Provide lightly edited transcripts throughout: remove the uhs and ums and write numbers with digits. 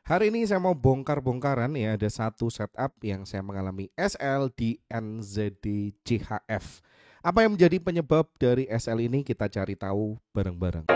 Hari ini saya mau bongkar-bongkaran ya, ada satu setup yang saya mengalami SL di NZD CHF. Apa yang menjadi penyebab dari SL ini kita cari tahu bareng-bareng.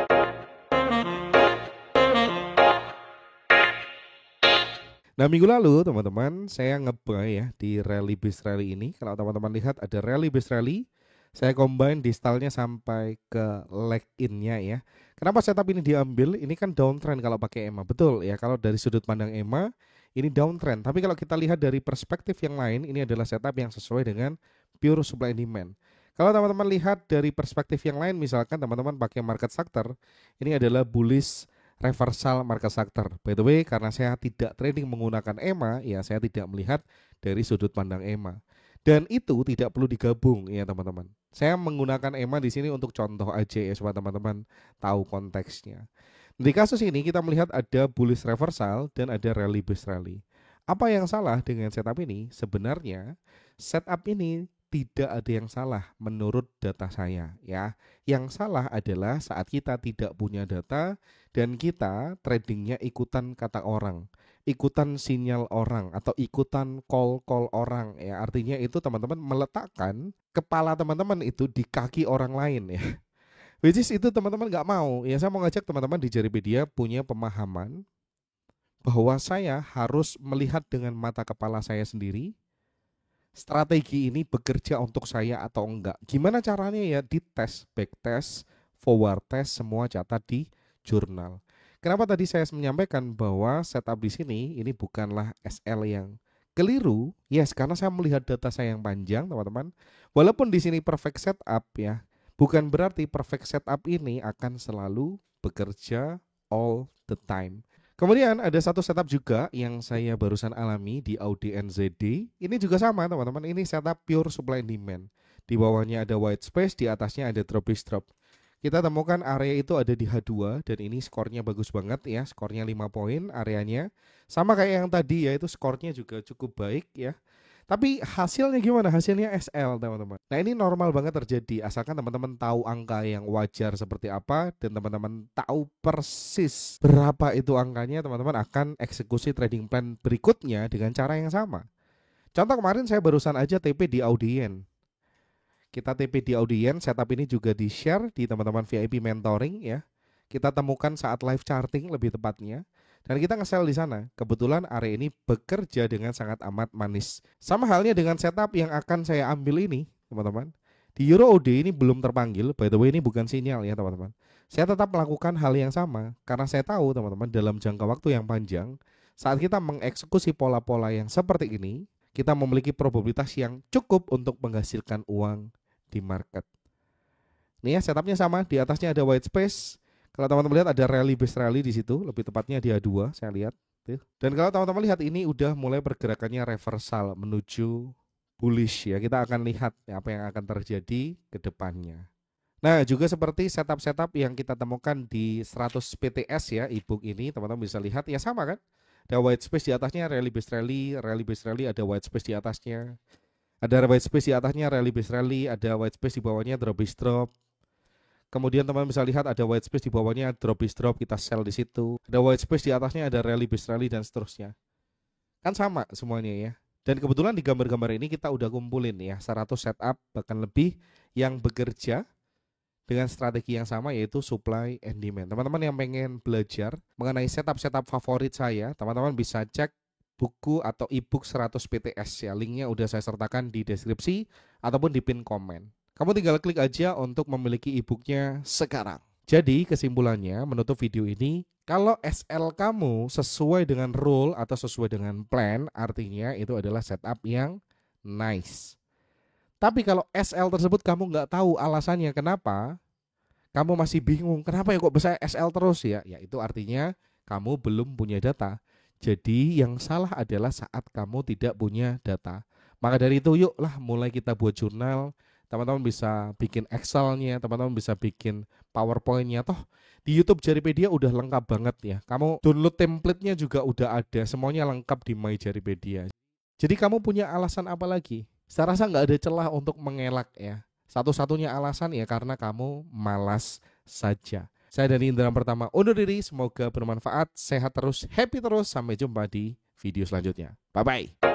Nah, minggu lalu teman-teman saya nge-buy ya di rally base rally ini. Kalau teman-teman lihat ada rally base rally, saya combine di stylenya sampai ke leg in-nya ya. Kenapa setup ini diambil? Ini kan downtrend kalau pakai EMA. Betul ya, kalau dari sudut pandang EMA ini downtrend. Tapi kalau kita lihat dari perspektif yang lain, ini adalah setup yang sesuai dengan pure supply and demand. Kalau teman-teman lihat dari perspektif yang lain, misalkan teman-teman pakai market sector, ini adalah bullish reversal market sector. By the way, karena saya tidak trading menggunakan EMA, ya saya tidak melihat dari sudut pandang EMA. Dan itu tidak perlu digabung ya teman-teman. Saya menggunakan EMA di sini untuk contoh aja ya supaya teman-teman tahu konteksnya. Di kasus ini kita melihat ada bullish reversal dan ada rally base rally. Apa yang salah dengan setup ini? Sebenarnya setup ini tidak ada yang salah menurut data saya ya. Yang salah adalah saat kita tidak punya data dan kita tradingnya ikutan kata orang, ikutan sinyal orang atau ikutan call orang ya. Artinya itu teman-teman meletakkan kepala teman-teman itu di kaki orang lain ya. Which is itu teman-teman nggak mau. Ya saya mau ngajak teman-teman di Jaripedia punya pemahaman bahwa saya harus melihat dengan mata kepala saya sendiri strategi ini bekerja untuk saya atau enggak. Gimana caranya ya? Dites, backtest, forward test, semua catat di jurnal. Kenapa tadi saya menyampaikan bahwa setup di sini ini bukanlah SL yang keliru? Yes, karena saya melihat data saya yang panjang, teman-teman. Walaupun di sini perfect setup ya, bukan berarti perfect setup ini akan selalu bekerja all the time. Kemudian ada satu setup juga yang saya barusan alami di Audi NZD. Ini juga sama teman-teman, ini setup pure supply and demand. Di bawahnya ada white space, di atasnya ada drop drop. Kita temukan area itu ada di H2 dan ini skornya bagus banget ya, skornya 5 poin areanya. Sama kayak yang tadi ya, itu skornya juga cukup baik ya. Tapi hasilnya gimana? Hasilnya SL teman-teman. Nah ini normal banget terjadi asalkan teman-teman tahu angka yang wajar seperti apa dan teman-teman tahu persis berapa itu angkanya, teman-teman akan eksekusi trading plan berikutnya dengan cara yang sama. Contoh kemarin saya barusan aja TP di Audien. Kita TP di Audien, setup ini juga di share di teman-teman VIP mentoring ya. Kita temukan saat live charting lebih tepatnya. Dan kita nge-sell di sana. Kebetulan area ini bekerja dengan sangat amat manis. Sama halnya dengan setup yang akan saya ambil ini, teman-teman. Di Euro OD ini belum terpanggil. By the way, ini bukan sinyal ya, teman-teman. Saya tetap melakukan hal yang sama karena saya tahu, teman-teman, dalam jangka waktu yang panjang, saat kita mengeksekusi pola-pola yang seperti ini, kita memiliki probabilitas yang cukup untuk menghasilkan uang di market. Nih ya, setupnya sama. Di atasnya ada white space. Kalau teman-teman lihat ada rally base rally di situ, lebih tepatnya di A2 saya lihat. Dan kalau teman-teman lihat ini udah mulai pergerakannya reversal menuju bullish ya. Kita akan lihat apa yang akan terjadi ke depannya. Nah, juga seperti setup-setup yang kita temukan di 100 PTS ya, ebook ini teman-teman bisa lihat ya sama kan? Ada white space di atasnya rally base rally ada white space di atasnya. Ada white space di atasnya rally base rally, ada white space di bawahnya drop base drop. Kemudian teman bisa lihat ada white space di bawahnya drop base drop, kita sell di situ. Ada white space di atasnya ada rally base rally dan seterusnya. Kan sama semuanya ya. Dan kebetulan di gambar-gambar ini kita udah kumpulin ya 100 setup bahkan lebih yang bekerja dengan strategi yang sama yaitu supply and demand. Teman-teman yang pengen belajar mengenai setup-setup favorit saya, teman-teman bisa cek buku atau ebook 100 PTS ya. Linknya udah saya sertakan di deskripsi ataupun di pin komen. Kamu tinggal klik aja untuk memiliki e-booknya sekarang. Jadi kesimpulannya menutup video ini, kalau SL kamu sesuai dengan rule atau sesuai dengan plan, artinya itu adalah setup yang nice. Tapi kalau SL tersebut kamu nggak tahu alasannya kenapa, kamu masih bingung kenapa ya kok bisa SL terus ya, ya itu artinya kamu belum punya data. Jadi yang salah adalah saat kamu tidak punya data. Maka dari itu yuklah mulai kita buat jurnal. Teman-teman bisa bikin Excel-nya, teman-teman bisa bikin PowerPoint-nya. Toh di YouTube Jaripedia udah lengkap banget ya. Kamu download template-nya juga udah ada. Semuanya lengkap di My Jaripedia. Jadi kamu punya alasan apa lagi? Saya rasa nggak ada celah untuk mengelak ya. Satu-satunya alasan ya karena kamu malas saja. Saya Dani Indra Pertama undur diri, semoga bermanfaat, sehat terus, happy terus, sampai jumpa di video selanjutnya. Bye-bye.